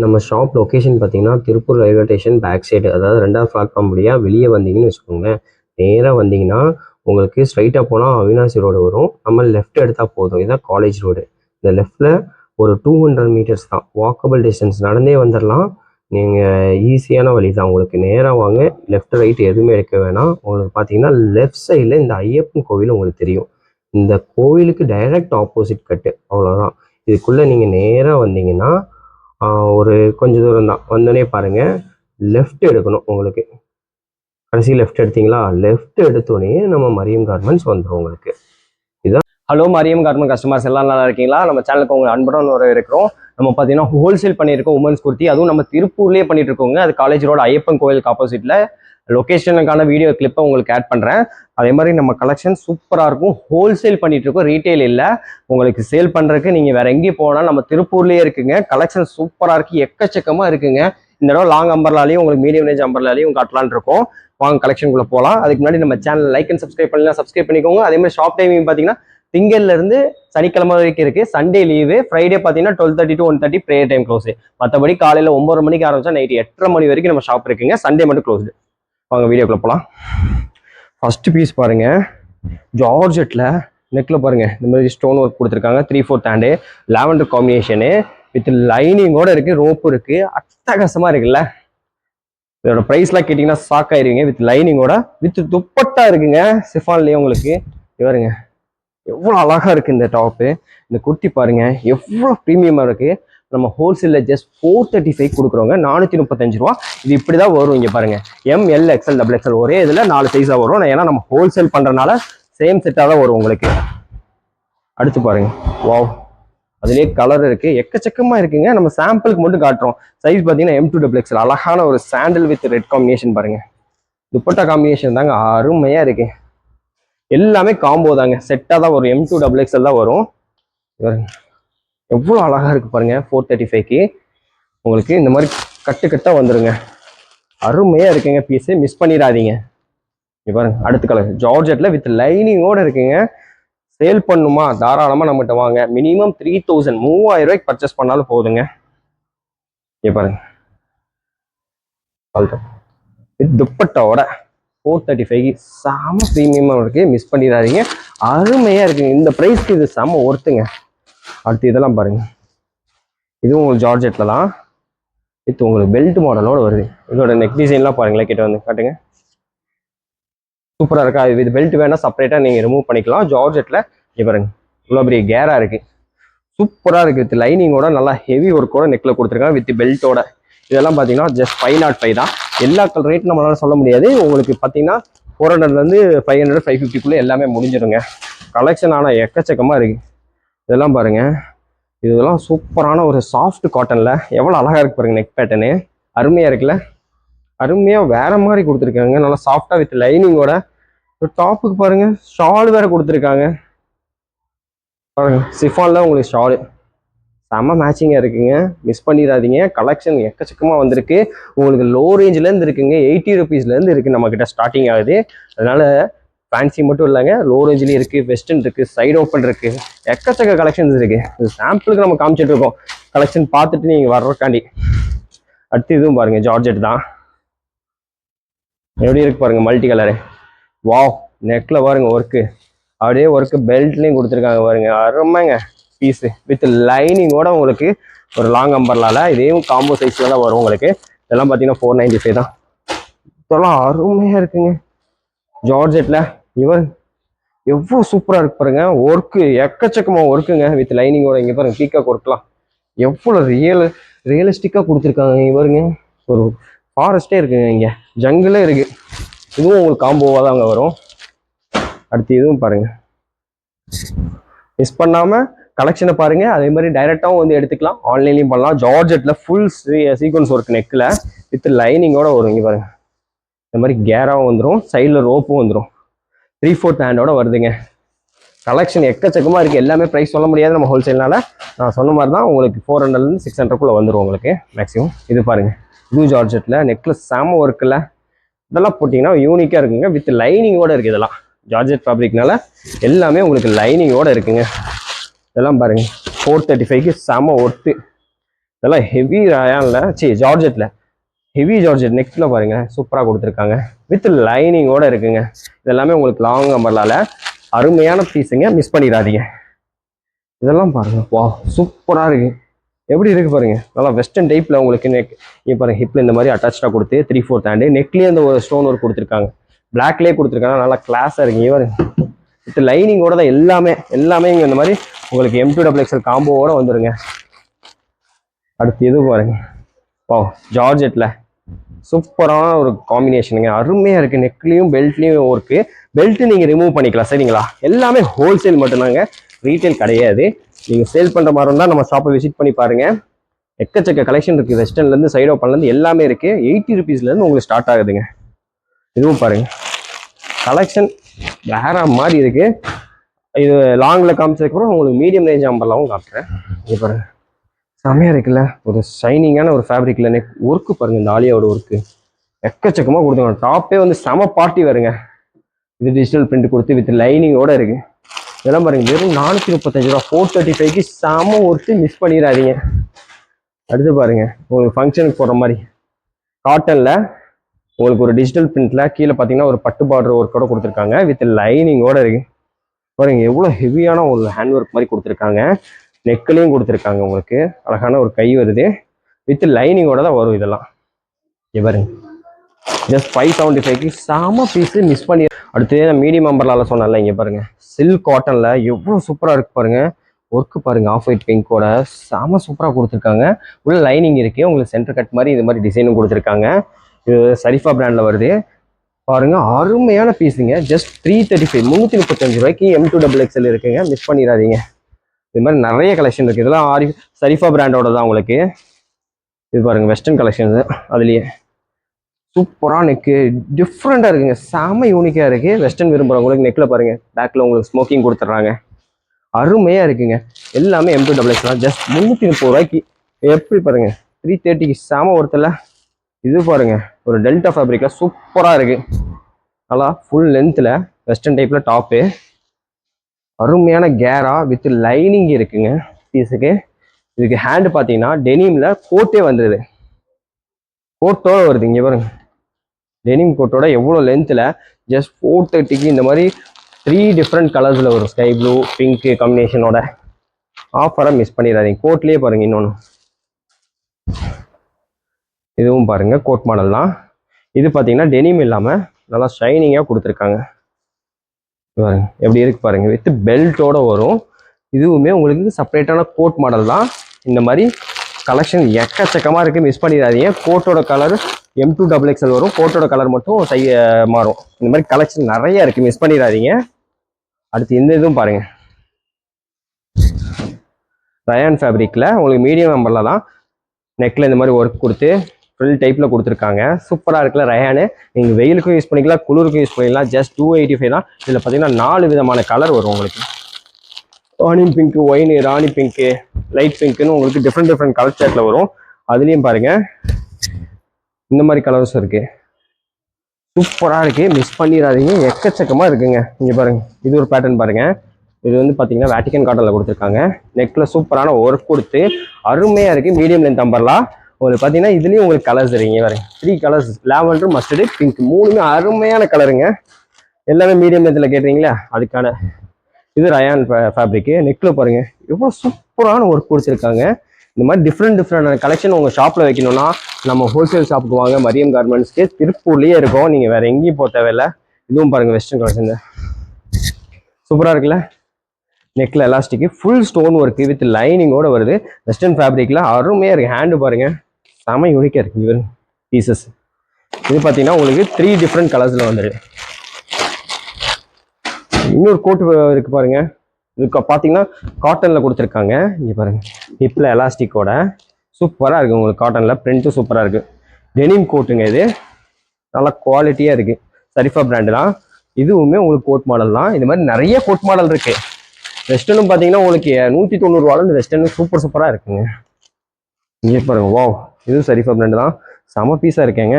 நம்ம shop location பார்த்தீங்கன்னா Tiruppur railway station back side, அதாவது 2வது பிளாட்ஃபார்ம் வழியாக வெளியே வந்தீங்கன்னு வச்சுக்கோங்களேன். நேராக வந்தீங்கன்னா உங்களுக்கு ஸ்ட்ரைட்டாக போனால் அவினாசி ரோடு வரும். நம்ம லெஃப்ட் எடுத்தால் போதும். இதுதான் காலேஜ் ரோடு. இந்த லெஃப்டில் ஒரு 200 மீட்டர்ஸ் தான், வாக்கபிள் டிஸ்டன்ஸ், நடந்தே வந்துடலாம். நீங்கள் ஈஸியான வழி தான். உங்களுக்கு நேராக வாங்க, லெஃப்ட் ரைட் எதுவுமே எடுக்க வேணாம். உங்களுக்கு பார்த்தீங்கன்னா லெஃப்ட் சைடில் இந்த ஐயப்பன் கோவில் உங்களுக்கு தெரியும். இந்த கோவிலுக்கு டைரக்ட் ஆப்போசிட் கட்டு, அவ்வளோதான். இதுக்குள்ளே நீங்கள் நேராக வந்தீங்கன்னா ஒரு கொஞ்சம் தூரம் தான். வந்தோடனே பாருங்கள், லெஃப்ட் எடுக்கணும். உங்களுக்கு கடைசி லெஃப்ட் எடுத்தீங்களா, லெஃப்ட் எடுத்தோடனே நம்ம மரியம் கார்மெண்ட்ஸ் வந்துடும் உங்களுக்கு. இதுதான். ஹலோ மரியம் கார்மெண்ட் கஸ்டமர்ஸ், எல்லாம் நல்லா இருக்கீங்களா? நம்ம சேனலுக்கு உங்களை அன்புடன் இருக்கிறோம். நம்ம பார்த்தீங்கன்னா ஹோல்சேல் பண்ணியிருக்கோம் உமன்ஸ் குர்த்தி, அதுவும் நம்ம திருப்பூர்லேயே பண்ணிட்டு இருக்கோங்க. அது காலேஜ் ரோடு ஐயப்பன் கோயிலுக்கு ஆப்போசிட்டில். லொக்கேஷனுக்கான வீடியோ கிளிப்பை உங்களுக்கு ஆட் பண்ணுறேன். அதே மாதிரி நம்ம கலெக்ஷன் சூப்பராக இருக்கும். ஹோல்சேல் பண்ணிட்டு இருக்கோம், ரீட்டைல் இல்லை. உங்களுக்கு சேல் பண்ணுறதுக்கு நீங்கள் வேற எங்கேயும் போனால் நம்ம திருப்பூர்லேயே இருக்குங்க. கலெக்ஷன் சூப்பராக இருக்குது, எக்கச்சக்கமாக இருக்குங்க. இந்த தடவை லாங் அம்பர்லாலையும் உங்களுக்கு மீடியம் ரேஞ்ச் அம்பர்லாலையும் காட்டலான்னு இருக்கோம். வாங்க கலெக்ஷனுக்குள்ளே போகலாம். அதுக்கு முன்னாடி நம்ம சேனல் லைக் அண்ட் சப்ஸ்கிரைப் பண்ணலாம், சப்ஸ்கிரைப் பண்ணிக்கோங்க. அதே மாதிரி ஷாப் டைமிங் பார்த்தீங்கன்னா திங்கள்லேருந்து சனிக்கிழமை வரைக்கும் இருக்குது. Sunday leave. ஃப்ரைடே பார்த்தீங்கன்னா 12:30 to 1:30 ப்ரேயர் டைம் க்ளோஸ். மற்றபடி காலையில் 9 மணிக்கு ஆரம்பிச்சா நைட்டு 8:30 மணி வரைக்கும் நம்ம ஷாப் இருக்குங்க. சண்டே மட்டும் க்ளோஸ்டு. வாங்க வீடியோக்குள்ள போகலாம். ஃபர்ஸ்ட் பீஸ் பாருங்க, ஜார்ஜெட்டில் நெக்கில் பாருங்க இந்த மாதிரி ஸ்டோன் ஒர்க் கொடுத்துருக்காங்க. 3/4 ஹேண்டு, லாவெண்டர் காம்பினேஷனு வித் லைனிங்கோட இருக்கு, ரோப்பு இருக்கு, அட்டகாசமா இருக்குல்ல. இதோட ப்ரைஸ்லாம் கேட்டிங்கன்னா ஷாக் ஆயிருவீங்க. வித் லைனிங்கோட வித் துப்பட்டா இருக்குங்க, சிஃபான்லேயே உங்களுக்கு. பாருங்க எவ்வளோ அழகா இருக்கு இந்த டாப்பு. இந்த குர்த்தி பாருங்க எவ்வளோ ப்ரீமியமாக இருக்கு. நம்ம ஹோல்சேலில் ஜஸ்ட் 435 கொடுக்குறோங்க, 435 ரூபா. இது இப்படி தான் வரும். இங்கே பாருங்க, ML XL XXL ஒரே இதில் 4 சைஸாக வரும். ஏன்னா நம்ம ஹோல்சேல் பண்ணுறதுனால சேம் செட்டாக தான் வரும் உங்களுக்கு. அடுத்து பாருங்க, வாவ், அதுலேயே கலர் இருக்கு, எக்கச்சக்கமாக இருக்குங்க. நம்ம சாம்பிளுக்கு மட்டும் காட்டுறோம். சைஸ் பார்த்தீங்கன்னா M2 XXL. அழகான ஒரு சாண்டில் வித் ரெட் காம்பினேஷன் பாருங்க. துப்பட்டா காம்பினேஷன் தாங்க அருமையாக இருக்கு. எல்லாமே காம்போ தாங்க, செட்டாக தான் வரும். M2 XXL தான் வரும். எவ்வளோ அழகா இருக்கு பாருங்க. 435க்கு உங்களுக்கு இந்த மாதிரி கட்டு கட்டாக வந்துருங்க. அருமையா இருக்குங்க பீஸு, மிஸ் பண்ணிடாதீங்க. இங்க பாருங்க, அடுத்த கலர் ஜார்ஜெட்ல வித் லைனிங்கோட இருக்குங்க. சேல் பண்ணுமா தாராளமா நம்மகிட்ட வாங்க. மினிமம் 3000 ரூபாய்க்கு பர்ச்சேஸ் பண்ணாலும் போதுங்க. இங்க பாருங்க, வித் துப்பட்டாவோட 435 செம ப்ரீமியமா இருக்கு, மிஸ் பண்ணிடாதீங்க. அருமையா இருக்குங்க. இந்த ப்ரைஸ்க்கு இது செம ஒர்த்துங்க. அடுத்து இதெல்லாம் பாருங்க, இதுவும் உங்களுக்கு ஜார்ஜெட்ல தான் வித் உங்களுக்கு பெல்ட் மாடலோட வருது. இதோட நெக் டிசைன்லாம் பாருங்களேன், கிட்ட வந்து காட்டுங்க. சூப்பராக இருக்கா? இது பெல்ட் வேணா செப்பரேட்டாக நீங்கள் ரிமூவ் பண்ணிக்கலாம். ஜார்ஜெட்ல இங்கே பாருங்க, இவ்வளோ பெரிய கேரா இருக்கு, சூப்பராக இருக்கு. வித் லைனிங்கோட நல்லா ஹெவி ஒர்க்கோட நெக்கில் கொடுத்துருக்காங்க வித் பெல்ட்டோட. இதெல்லாம் பார்த்தீங்கன்னா ஜஸ்ட் 505 தான். எல்லா ரேட் நம்மளால சொல்ல முடியாது. உங்களுக்கு பார்த்தீங்கன்னா 400லேருந்து 500 550க்குள்ளே எல்லாமே முடிஞ்சிடுங்க. கலெக்ஷன் ஆனால் எக்கச்சக்கமாக இருக்கு. இதெல்லாம் பாருங்க, இதெல்லாம் சூப்பரான ஒரு சாஃப்ட் காட்டன்ல எவ்வளோ அழகா இருக்கு பாருங்க. நெக் பேட்டர்னு அருமையா இருக்குல்ல, அருமையா வேற மாதிரி கொடுத்துருக்காங்க. நல்லா சாஃப்டா வித் லைனிங்கோட. டாப்புக்கு பாருங்க ஷால் வேற கொடுத்துருக்காங்க பாருங்க. சிஃபான்ல உங்களுக்கு ஷாலு செம்ம மேட்சிங்கா இருக்குங்க, மிஸ் பண்ணிடாதீங்க. கலெக்ஷன் எக்கச்சக்கமா வந்திருக்கு. உங்களுக்கு லோ ரேஞ்சில இருந்து இருக்குங்க, 80 ருபீஸ்ல இருந்து இருக்கு நம்ம கிட்ட ஸ்டார்டிங் ஆகுது. அதனால ஃபேன்சி மட்டும் இல்லைங்க, லோ ரேஞ்சிலையும் இருக்கு, வெஸ்டர்ன் இருக்கு, சைடு ஓப்பன் இருக்கு, எக்கச்சக்க கலெக்ஷன்ஸ் இருக்கு. சாம்பிளுக்கு நம்ம காமிச்சிட்டு இருக்கோம், கலெக்ஷன் பார்த்துட்டு நீங்க வர்றக்காண்டி. அடுத்து இதுவும் பாருங்க, ஜார்ஜெட் தான். எப்படி இருக்கு பாருங்க, மல்டி கலரு. வாவ், நெக்ல பாருங்க ஒர்க்கு, அப்படியே ஒர்க்கு பெல்ட்லையும் கொடுத்துருக்காங்க பாருங்க. அருமைங்க பீஸு வித் லைனிங்கோட உங்களுக்கு ஒரு லாங் அம்பர்லால. இதையும் காம்போ சைஸ்ல தான் வரும் உங்களுக்கு. இதெல்லாம் பார்த்தீங்கன்னா 495 தான். இதெல்லாம் அருமையா இருக்குங்க ஜார்ஜெட்ல. இவர் எவ்வளோ சூப்பராக இருக்கு பாருங்க. ஒர்க்கு எக்கச்சக்கமாக ஒர்க்குங்க வித் லைனிங்கோட. இங்கே பாருங்க, பீக்காக் ஒர்க்லாம் எவ்வளோ ரியலிஸ்டிக்காக கொடுத்துருக்காங்க. இவருங்க ஒரு ஃபாரஸ்டே இருக்குங்க, இங்கே ஜங்கிளே இருக்கு. இதுவும் உங்களுக்கு காம்போவாக தான் அங்கே வரும். அடுத்து இதுவும் பாருங்க, மிஸ் பண்ணாமல் கலெக்ஷனை பாருங்க. அதே மாதிரி டைரெக்டாகவும் வந்து எடுத்துக்கலாம், ஆன்லைன்லையும் பண்ணலாம். ஜார்ஜெட்டில் ஃபுல் சீக்வன்ஸ் ஒர்க் நெக்கில் வித் லைனிங்கோட வரும். இங்கே பாருங்க, இந்த மாதிரி கேராகவும் வந்துடும், சைடில் ரோப்பும் வந்துடும். 3/4 ஹேண்டோட வருதுங்க. கலெக்ஷன் எக்கச்சக்கமாக இருக்குது. எல்லாமே ப்ரைஸ் சொல்ல முடியாது நம்ம ஹோல்சேல்னால. நான் சொன்ன மாதிரி தான் உங்களுக்கு 400லேருந்து 600க்குள்ளே வந்துடும் உங்களுக்கு மேக்ஸிமம். இது பாருங்கள், இது ஜார்ஜெட்டில் நெக்கில் செம ஒர்க்கில். இதெல்லாம் போட்டிங்கன்னா யூனிக்காக இருக்குங்க, வித் லைனிங்கோடு இருக்குது. இதெல்லாம் ஜார்ஜெட் ஃபேப்ரிக்னால எல்லாமே உங்களுக்கு லைனிங்கோடு இருக்குங்க. இதெல்லாம் பாருங்கள், 435க்கு செம ஒர்த்து. இதெல்லாம் ஹெவி ரயான்ல ஜார்ஜெட்ல ஹெவி ஜார்ஜெட் நெக்ல பாருங்க சூப்பராக கொடுத்துருக்காங்க வித் லைனிங்கோட இருக்குங்க. இதெல்லாமே உங்களுக்கு லாங் அம்பர்லால அருமையான பீஸுங்க, மிஸ் பண்ணிடாதீங்க. இதெல்லாம் பாருங்க வா சூப்பராக இருக்கு. எப்படி இருக்கு பாருங்க, நல்லா வெஸ்டர்ன் டைப்ல உங்களுக்கு நெக் இங்கே பாருங்க ஹிப்ல இந்த மாதிரி அட்டாச்சா கொடுத்து 3/4 ஹேண்டு நெக்லேயே இந்த ஒரு ஸ்டோன் ஒர்க் கொடுத்துருக்காங்க, பிளாக்லேயே கொடுத்துருக்காங்க, நல்லா கிளாஸாக இருக்கு. இவர் வித் லைனிங்கோட தான் எல்லாமே இங்கே இந்த மாதிரி உங்களுக்கு M2XXL காம்போவோட வந்துருங்க. அடுத்து எது பாருங்க வா ஜார்ஜெட்ல சூப்பரான ஒரு காம்பினேஷனுங்க, அருமையா இருக்கு. நெக்லையும் பெல்ட்லையும் ஒர்க்கு, பெல்ட் நீங்க ரிமூவ் பண்ணிக்கலாம் சரிங்களா. எல்லாமே ஹோல்சேல் மட்டும்தாங்க, ரீட்டைல் கிடையாது. நீங்க சேல் பண்ற மாதிரி இருந்தால் நம்ம ஷாப்பை விசிட் பண்ணி பாருங்க. எக்கச்சக்க கலெக்ஷன் இருக்கு, வெஸ்டர்ன்ல இருந்து சைட் ஓப்பன்ல இருந்து எல்லாமே இருக்கு. 80 rupeesல இருந்து உங்களுக்கு ஸ்டார்ட் ஆகுதுங்க. இதுவும் பாருங்க கலெக்ஷன் வேற மாதிரி இருக்கு. இது லாங்ல காமிச்சதுக்கப்புறம் உங்களுக்கு மீடியம் ரேஞ்ச் அம்பர்லாவும் காட்டுறேன். இது பாருங்க செமையா இருக்குல்ல, ஒரு ஷைனிங்கான ஒரு ஃபேப்ரிக்ல நெக் ஒர்க்கு பாருங்க, இந்த ஆலியாவோட ஒர்க்கு எக்கச்சக்கமா கொடுத்துருவாங்க. டாப்பே வந்து செம பார்ட்டி வருங்க. இது டிஜிட்டல் பிரிண்ட் கொடுத்து வித் லைனிங்கோட இருக்கு. இதெல்லாம் பாருங்க வெறும் 435 ரூபா, 435க்கு செம ஒர்க்கு, மிஸ் பண்ணிடாதீங்க. அடுத்து பாருங்க உங்களுக்கு ஃபங்க்ஷனுக்கு போடுற மாதிரி காட்டன்ல உங்களுக்கு ஒரு டிஜிட்டல் பிரிண்ட்ல கீழே பார்த்தீங்கன்னா ஒரு பட்டு பார்டர் ஒர்க்கோட கொடுத்துருக்காங்க வித் லைனிங்கோட இருக்கு. பாருங்க எவ்வளோ ஹெவியான ஒரு ஹேண்ட் ஒர்க் மாதிரி கொடுத்துருக்காங்க, நெக்லையும் கொடுத்துருக்காங்க. உங்களுக்கு அழகான ஒரு கை வருது, வித் லைனிங்கோட தான் வரும். இதெல்லாம் பாருங்க ஜஸ்ட் 575க்கு செம பீஸு, மிஸ் பண்ணி. அடுத்து மீடியம் அம்பர்லால சொன்னால இங்கே பாருங்க சில்க் காட்டன்ல எவ்வளோ சூப்பராக இருக்கு பாருங்க. ஒர்க்கு பாருங்க ஆஃப் ஒயிட் பிங்கோட செம சூப்பராக கொடுத்துருக்காங்க. உள்ள லைனிங் இருக்கு, உங்களுக்கு சென்டர் கட் மாதிரி இது மாதிரி டிசைனும் கொடுத்துருக்காங்க. இது சரிஃபா பிராண்ட்ல வருது பாருங்க, அருமையான பீஸுங்க. ஜஸ்ட் 335 335 ரூபாய்க்கு M2XXL இருக்குங்க, மிஸ் பண்ணிடாதீங்க. இது மாதிரி நிறைய கலெக்ஷன் இருக்கு. இதெல்லாம் சரிஃபா பிராண்டோட தான் உங்களுக்கு. இது பாருங்க வெஸ்டர்ன் கலெக்ஷன், அதுலயே சூப்பரா நெக்கு டிஃப்ரெண்டா இருக்குங்க, செம யூனிக்கா இருக்கு. வெஸ்டர்ன் விரும்புறவங்களுக்கு நெக்ல பாருங்க பேக்ல உங்களுக்கு ஸ்மோக்கிங் கொடுத்துட்றாங்க, அருமையா இருக்குங்க. எல்லாமே M2XXL ஜஸ்ட் 330 ரூபாய்க்கு. எப்படி பாருங்க 330க்கு செம ஒருத்தல. இது பாருங்க ஒரு டெல்டா ஃபேப்ரிக்ல சூப்பரா இருக்கு, நல்லா ஃபுல் லென்த்ல வெஸ்டர்ன் டைப்ல டாப்பு, அருமையான கேரா வித் லைனிங் இருக்குங்க பீஸுக்கு. இதுக்கு ஹேண்டு பார்த்தீங்கன்னா டெனிம்ல கோட்டே வந்துடுது, கோட்டோட வருது. இங்கே பாருங்க டெனிம் கோட்டோட எவ்வளோ லென்த்தில் ஜஸ்ட் 430க்கு இந்த மாதிரி 3 டிஃப்ரெண்ட் கலர்ஸில் வரும், ஸ்கை ப்ளூ பிங்க் காம்பினேஷனோட. ஆஃபரை மிஸ் பண்ணிடாதீங்க. கோட்லேயே பாருங்க இன்னொன்று, இதுவும் பாருங்க கோட் மாடல் தான். இது பார்த்தீங்கன்னா டெனிம் இல்லாமல் நல்லா ஷைனிங்காக கொடுத்துருக்காங்க. பாருங்க எப்படி இருக்கு பாருங்க, வித் பெல்ட்டோட வரும். இதுவுமே உங்களுக்கு செப்பரேட்டான கோட் மாடல் தான். இந்த மாதிரி கலெக்ஷன் எக்கச்சக்கமாக இருக்குது, மிஸ் பண்ணிடாதீங்க. கோட்டோட கலர் M2XXL வரும், கோட்டோட கலர் மட்டும் மாறும். இந்த மாதிரி கலெக்ஷன் நிறைய இருக்குது, மிஸ் பண்ணிடாதீங்க. அடுத்து இந்த இதுவும் பாருங்க ரயான் ஃபேப்ரிக்கில் உங்களுக்கு மீடியம் நம்பரில் தான் நெக்கில் இந்த மாதிரி ஒர்க் கொடுத்து ஃபுல் டைப்பில் கொடுத்துருக்காங்க. சூப்பராக இருக்குல்ல ரயானு. நீங்கள் வெயிலுக்கும் யூஸ் பண்ணிக்கலாம், குளிருக்கும் யூஸ் பண்ணிக்கலாம். ஜஸ்ட் 285 தான். இதில் பார்த்தீங்கன்னா 4 விதமான கலர் வரும் உங்களுக்கு. ஆனியன் பிங்க்கு, ஒயின், ராணி பிங்க்கு, லைட் பிங்க்குன்னு உங்களுக்கு டிஃப்ரெண்ட் கலர் சேட்டில் வரும். அதுலேயும் பாருங்கள் இந்த மாதிரி கலர்ஸும் இருக்குது, சூப்பராக இருக்குது, மிஸ் பண்ணிடாதீங்க. எக்கச்சக்கமாக இருக்குங்க. இங்கே பாருங்கள் இது ஒரு பேட்டர்ன் பாருங்கள். இது வந்து பார்த்தீங்கன்னா வேட்டிக்கன் காட்டனில் கொடுத்துருக்காங்க. நெக்கில் சூப்பரான ஒர்க் கொடுத்து அருமையாக இருக்குது. மீடியம் லென்த் அம்பர்லாம் உங்களுக்கு பார்த்தீங்கன்னா இதுலேயும் உங்களுக்கு கலர்ஸ் இருக்குங்க. பாருங்க 3 கலர்ஸ், லாவெண்டர், மஸ்டர்டு, பிங்க், 3மே அருமையான கலருங்க. எல்லாமே மீடியம் லென்த்தில் கேட்டீங்களா, அதுக்கான இது ரயான் ஃபேப்ரிக்கு. நெக்கில் பாருங்கள் எவ்வளோ சூப்பரான ஒர்க் கொடுத்துருக்காங்க. இந்த மாதிரி டிஃப்ரெண்ட் கலெக்ஷன் உங்கள் ஷாப்பில் வைக்கணும்னா நம்ம ஹோல்சேல் ஷாப்புக்கு வாங்க, மரியம் கார்மெண்ட்ஸ்க்கு, திருப்பூர்லேயே இருக்கும். நீங்கள் வேறு எங்கேயும் போக தேவையில்லை. இதுவும் பாருங்கள் வெஸ்டர்ன் கலெக்ஷன் சூப்பராக இருக்குல்ல. நெக்கில் elastic full stone work with லைனிங்கோட வருது. வெஸ்டர்ன் ஃபேப்ரிக்கில் அருமையாக இருக்குது. ஹேண்டு பாருங்கள் செம யூனிக்காக இருக்குது. இவன் பீசஸ் இது பார்த்தீங்கன்னா உங்களுக்கு 3 டிஃப்ரெண்ட் கலர்ஸில் வந்துடுது. இன்னொரு கோட்டு இருக்குது பாருங்கள். இது பார்த்தீங்கன்னா காட்டனில் கொடுத்துருக்காங்க. இங்கே பாருங்கள் ஹிப்பில் எலாஸ்டிக்கோட சூப்பராக இருக்குது. உங்களுக்கு காட்டனில் பிரிண்ட்டும் சூப்பராக இருக்குது. டெனிம் கோட்டுங்க, இது நல்லா குவாலிட்டியாக இருக்குது. சரிஃபா பிராண்டு தான். இதுவுமே உங்களுக்கு கோட் மாடல் தான். இந்த மாதிரி நிறைய கோட் மாடல் இருக்குது. வெஸ்டர்னும் பார்த்தீங்கன்னா உங்களுக்கு 190 ரூபால இந்த வெஸ்டர்னு சூப்பராக இருக்குங்க. இங்கே பாருங்க வாவ், இதுவும் சரிஃபா பிராண்டு தான். செம பீஸாக இருக்கேங்க.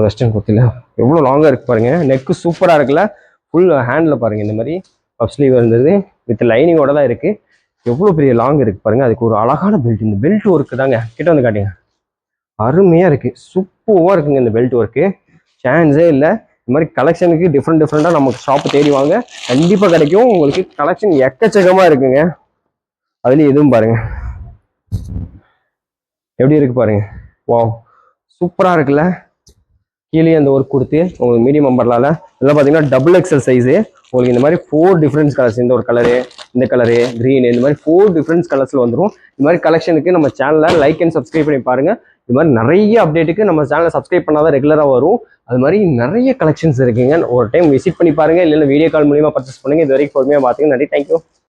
வெஸ்டர்ன் குர்த்தியில் எவ்வளோ லாங்காக இருக்குது பாருங்க. நெக்கு சூப்பராக இருக்குல்ல. ஃபுல் ஹேண்டில் பாருங்கள் இந்த மாதிரி பப் ஸ்லீவ் இருந்தது வித் லைனிங்கோட தான் இருக்குது. எவ்வளோ பெரிய லாங் இருக்கு பாருங்க. அதுக்கு ஒரு அழகான பெல்ட். இந்த பெல்ட் ஒர்க்கு தாங்க, கிட்ட வந்து காட்டுங்க. அருமையா இருக்கு, சூப்பராக இருக்குங்க இந்த பெல்ட் ஒர்க்கு. சான்ஸே இல்லை. இந்த மாதிரி கலெக்ஷனுக்கு டிஃப்ரெண்டாக நமக்கு ஷாப்பு தேடி வாங்க, கண்டிப்பாக கிடைக்கும். உங்களுக்கு கலெக்ஷன் எக்கச்சக்கமாக இருக்குங்க. அதுலேயும் எதுவும் பாருங்க எப்படி இருக்கு பாருங்க. வாவ், சூப்பராக இருக்குல்ல. கீழே அந்த ஒர்க் கொடுத்து உங்களுக்கு மீடியம் அம்பர்லால இதெல்லாம் பார்த்தீங்கன்னா டபுள் எக்ஸல் சைஸு. உங்களுக்கு இந்த மாதிரி 4 டிஃப்ரெண்ட்ஸ் கலர்ஸ், இந்த ஒரு கலரு, இந்த கலரு, க்ரீன், இந்த மாதிரி 4 டிஃப்ரெண்ட்ஸ் கலர்ஸில் வந்துடும். இந்த மாதிரி கலெக்ஷனுக்கு நம்ம சேனலை லைக் அண்ட் சப்ஸ்கிரைப் பண்ணி பாருங்க. இது மாதிரி நிறைய அப்டேட்டுக்கு நம்ம சேனலை சப்ஸ்கிரைப் பண்ணாதான் ரெகுலராக வரும். அது மாதிரி நிறைய கலெக்ஷன்ஸ் இருக்குங்க. ஒரு டைம் விசிட் பண்ணி பாருங்க, இல்லைன்னா வீடியோ கால் மூலியமாக பர்ச்சேஸ் பண்ணுங்க. இது வரைக்கும் பொறுமையாக பார்த்துங்க. நன்றி, தேங்க்யூ.